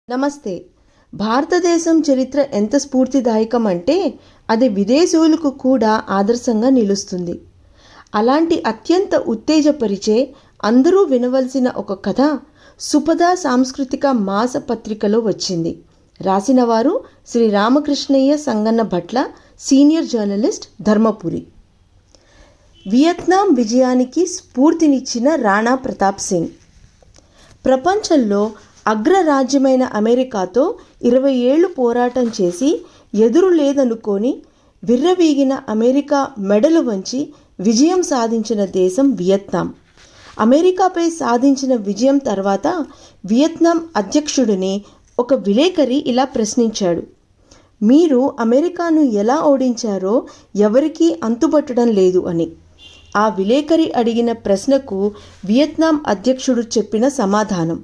నమస్తే. భారతదేశం చరిత్ర ఎంత స్ఫూర్తిదాయకం అంటే అది విదేశీయులకు కూడా ఆదర్శంగా నిలుస్తుంది. అలాంటి అత్యంత ఉత్తేజపరిచే, అందరూ వినవలసిన ఒక కథ సుపద సాంస్కృతిక మాస పత్రికలో వచ్చింది. రాసినవారు Shri Ramakrishnaiah Sanganna Bhatla, senior journalist, Dharmapuri. Vietnam విజయానికి స్ఫూర్తినిచ్చిన రాణా ప్రతాప్ సింగ్. ప్రపంచంలో అగ్రరాజ్యమైన అమెరికాతో 20 ఏళ్లు పోరాటం చేసి ఎదురు లేదనుకొని విర్రవీగిన అమెరికా మెడలు వంచి విజయం సాధించిన దేశం వియత్నాం. అమెరికాపై సాధించిన విజయం తర్వాత వియత్నాం అధ్యక్షుడిని ఒక విలేకరి ఇలా ప్రశ్నించాడు: మీరు అమెరికాను ఎలా ఓడించారో ఎవరికీ అంతుబట్టడం లేదు అని. ఆ విలేకరి అడిగిన ప్రశ్నకు వియత్నాం అధ్యక్షుడు చెప్పిన సమాధానం: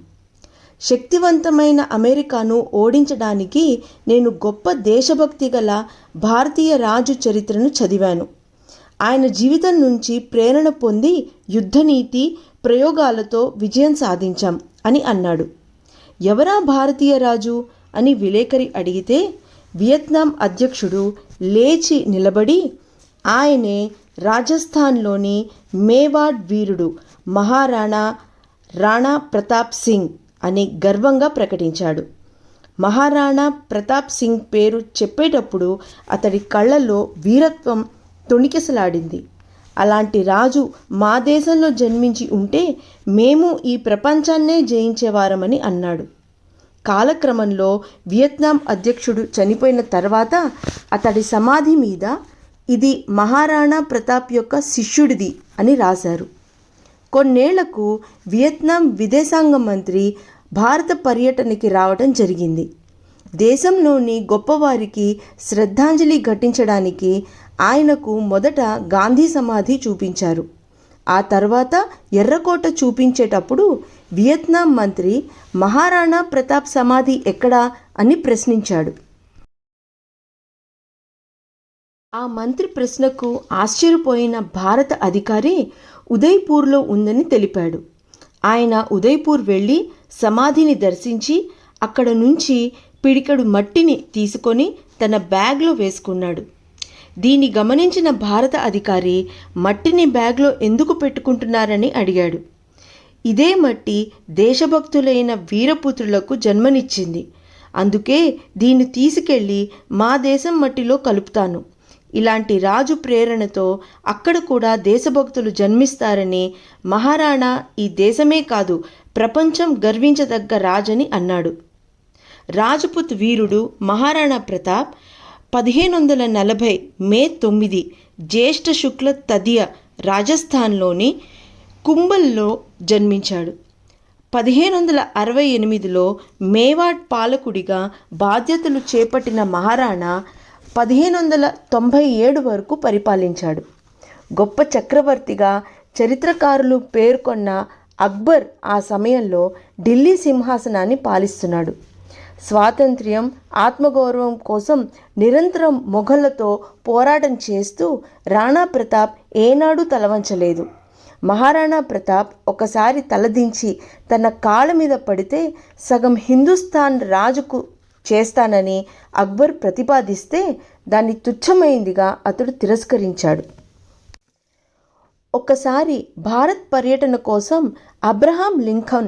శక్తివంతమైన అమెరికాను ఓడించడానికి నేను గొప్ప దేశభక్తి గల భారతీయ రాజు చరిత్రను చదివాను. ఆయన జీవితం నుంచి ప్రేరణ పొంది యుద్ధనీతి ప్రయోగాలతో విజయం సాధించాం అని అన్నాడు. ఎవరా భారతీయ రాజు అని విలేకరి అడిగితే వియత్నాం అధ్యక్షుడు లేచి నిలబడి ఆయనే రాజస్థాన్లోని మేవాడ్ వీరుడు మహారాణా రాణా ప్రతాప్ సింగ్ అని గర్వంగా ప్రకటించాడు. మహారాణా ప్రతాప్ సింగ్ పేరు చెప్పేటప్పుడు అతడి కళ్ళల్లో వీరత్వం తొణికిసలాడింది. అలాంటి రాజు మా దేశంలో జన్మించి ఉంటే మేము ఈ ప్రపంచాన్నే జయించేవారమని అన్నాడు. కాలక్రమంలో వియత్నాం అధ్యక్షుడు చనిపోయిన తర్వాత అతడి సమాధి మీద ఇది మహారాణా ప్రతాప్ యొక్క శిష్యుడిది అని రాశారు. కొన్నేళ్లకు వియత్నాం విదేశాంగ మంత్రి భారత పర్యటనకి రావడం జరిగింది. దేశంలోని గొప్పవారికి శ్రద్ధాంజలి ఘటించడానికి ఆయనకు మొదట గాంధీ సమాధి చూపించారు. ఆ తర్వాత ఎర్రకోట చూపించేటప్పుడు వియత్నాం మంత్రి మహారాణా ప్రతాప్ సమాధి ఎక్కడా అని ప్రశ్నించాడు. ఆ మంత్రి ప్రశ్నకు ఆశ్చర్యపోయిన భారత అధికారి ఉదయ్పూర్లో ఉందని తెలిపాడు. ఆయన ఉదయ్పూర్ వెళ్ళి సమాధిని దర్శించి అక్కడ నుంచి పిడికెడు మట్టిని తీసుకొని తన బ్యాగ్లో వేసుకున్నాడు. దీన్ని గమనించిన భారత అధికారి మట్టిని బ్యాగ్లో ఎందుకు పెట్టుకుంటున్నారని అడిగాడు. ఇదే మట్టి దేశభక్తులైన వీరపుత్రులకు జన్మనిచ్చింది, అందుకే దీన్ని తీసుకెళ్ళి మా దేశం మట్టిలో కలుపుతాను. ఇలాంటి రాజు ప్రేరణతో అక్కడ కూడా దేశభక్తులు జన్మిస్తారని మహారాణా ఈ దేశమే కాదు ప్రపంచం గర్వించదగ్గ రాజని అన్నాడు. రాజపుత్ వీరుడు మహారాణా ప్రతాప్ 1540 మే 9 జ్యేష్ఠ శుక్ల తదియ రాజస్థాన్లోని కుంభల్లో జన్మించాడు. 1568లో మేవాడ్ పాలకుడిగా బాధ్యతలు చేపట్టిన మహారాణా 1597 వరకు పరిపాలించాడు. గొప్ప చక్రవర్తిగా చరిత్రకారులు పేర్కొన్న అక్బర్ ఆ సమయంలో ఢిల్లీ సింహాసనాన్ని పాలిస్తున్నాడు. స్వాతంత్ర్యం, ఆత్మగౌరవం కోసం నిరంతరం మొఘళ్లతో పోరాటం చేస్తూ రాణా ప్రతాప్ ఏనాడూ తలవంచలేదు. మహారాణా ప్రతాప్ ఒకసారి తలదించి తన కాళ్ళ మీద పడితే సగం హిందుస్థాన్ రాజుకు చేస్తానని అక్బర్ ప్రతిపాదిస్తే దాన్ని తుచ్చమైందిగా అతడు తిరస్కరించాడు. ఒకసారి భారత్ పర్యటన కోసం అబ్రహాం లింకన్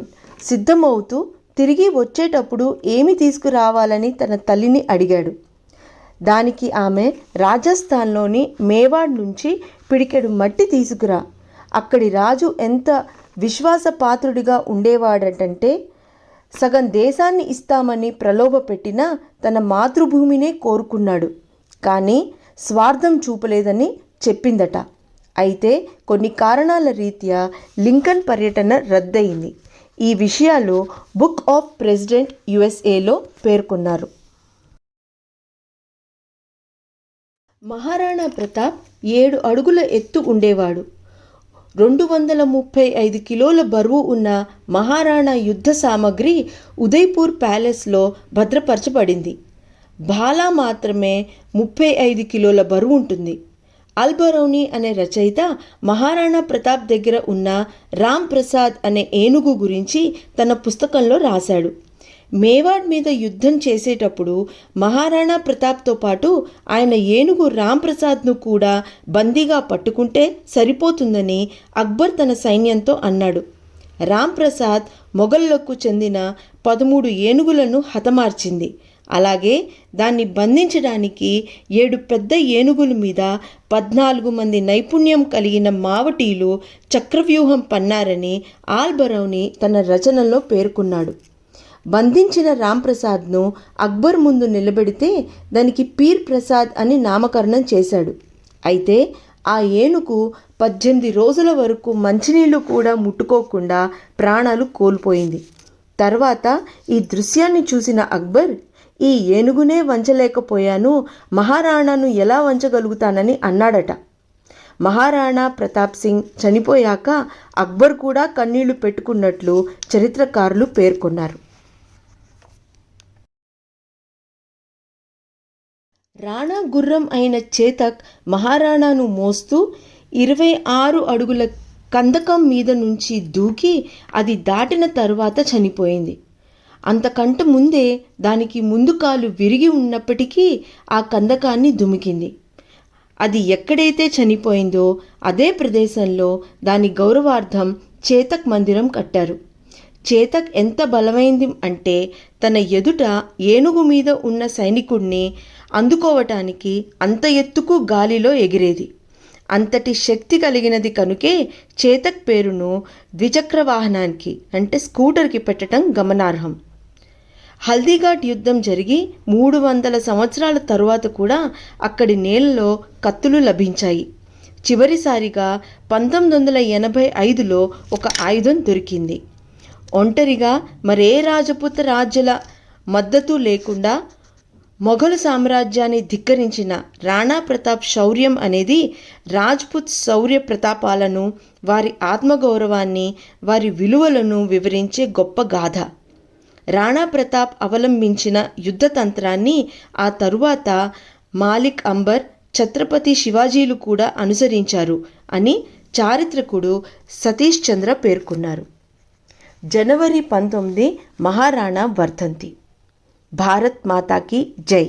సిద్ధమవుతూ తిరిగి వచ్చేటప్పుడు ఏమి తీసుకురావాలని తన తల్లిని అడిగాడు. దానికి ఆమె రాజస్థాన్లోని మేవాడ్ నుంచి పిడికెడు మట్టి తీసుకురా, అక్కడి రాజు ఎంత విశ్వాసపాత్రుడిగా ఉండేవాడంటే సగం దేశాన్ని ఇస్తామని ప్రలోభపెట్టినా తన మాతృభూమినే కోరుకున్నాడు, కానీ స్వార్థం చూపలేదని చెప్పిందట. అయితే కొన్ని కారణాల రీత్యా లింకన్ పర్యటన రద్దయింది. ఈ విషయాలు బుక్ ఆఫ్ ప్రెసిడెంట్ యుఎస్ఏలో పేర్కొన్నారు. మహారాణా ప్రతాప్ 7 అడుగుల ఎత్తు ఉండేవాడు. 235 కిలోల బరువు ఉన్న మహారాణా యుద్ధ సామగ్రి ఉదయ్పూర్ ప్యాలెస్లో భద్రపరచబడింది. భాలా మాత్రమే 35 కిలోల బరువు ఉంటుంది. అల్బరౌని అనే రచయిత మహారాణా ప్రతాప్ దగ్గర ఉన్న రామ్ ప్రసాద్ అనే ఏనుగు గురించి తన పుస్తకంలో రాశాడు. మేవాడ్ మీద యుద్ధం చేసేటప్పుడు మహారాణా ప్రతాప్తో పాటు ఆయన ఏనుగు రాంప్రసాద్ను కూడా బందీగా పట్టుకుంటే సరిపోతుందని అక్బర్ తన సైన్యంతో అన్నాడు. రాంప్రసాద్ మొఘలులకు చెందిన 13 ఏనుగులను హతమార్చింది. అలాగే దాన్ని బంధించడానికి 7 పెద్ద ఏనుగుల మీద 14 మంది నైపుణ్యం కలిగిన మావటీలు చక్రవ్యూహం పన్నారని ఆల్-బరౌని తన రచనలో పేర్కొన్నాడు. బంధించిన రాంప్రసాద్ను అక్బర్ ముందు నిలబెడితే దానికి పీర్ ప్రసాద్ అని నామకరణం చేశాడు. అయితే ఆ ఏనుగు 18 రోజుల వరకు మంచినీళ్లు కూడా ముట్టుకోకుండా ప్రాణాలు కోల్పోయింది. తర్వాత ఈ దృశ్యాన్ని చూసిన అక్బర్, ఈ ఏనుగునే వంచలేకపోయాను, మహారాణాను ఎలా వంచగలుగుతానని అన్నాడట. మహారాణా ప్రతాప్ సింగ్ చనిపోయాక అక్బర్ కూడా కన్నీళ్లు పెట్టుకున్నట్లు చరిత్రకారులు పేర్కొన్నారు. రాణా గుర్రం అయిన చేతక్ మహారాణాను మోస్తూ 26 అడుగుల కందకం మీద నుంచి దూకి అది దాటిన తరువాత చనిపోయింది. అంతకంటే ముందే దానికి ముందు కాలు విరిగి ఉన్నప్పటికీ ఆ కందకాన్ని దుమికింది. అది ఎక్కడైతే చనిపోయిందో అదే ప్రదేశంలో దాని గౌరవార్థం చేతక్ మందిరం కట్టారు. చేతక్ ఎంత బలమైంది అంటే తన ఎదుట ఏనుగు మీద ఉన్న సైనికుడిని అందుకోవటానికి అంత ఎత్తుకు గాలిలో ఎగిరేది. అంతటి శక్తి కలిగినది కనుకే చేతక్ పేరును ద్విచక్ర వాహనానికి అంటే స్కూటర్కి పెట్టడం గమనార్హం. హల్దీఘాట్ యుద్ధం జరిగి 300 సంవత్సరాల తరువాత కూడా అక్కడి నేలలో కత్తులు లభించాయి. చివరిసారిగా 1985లో ఒక ఆయుధం దొరికింది. ఒంటరిగా మరే రాజపుత రాజుల మద్దతు లేకుండా మొఘలు సామ్రాజ్యాన్ని ధిక్కరించిన రాణా ప్రతాప్ శౌర్యం అనేది రాజ్పుత్ శౌర్య ప్రతాపాలను, వారి ఆత్మగౌరవాన్ని, వారి విలువలను వివరించే గొప్ప గాథ. రాణా ప్రతాప్ అవలంబించిన యుద్ధతంత్రాన్ని ఆ తరువాత మాలిక్ అంబర్, ఛత్రపతి శివాజీలు కూడా అనుసరించారు అని చారిత్రకుడు సతీష్ చంద్ర పేర్కొన్నారు. జనవరి 19 మహారాణా వర్ధంతి. భారత్ మాతాకి జై.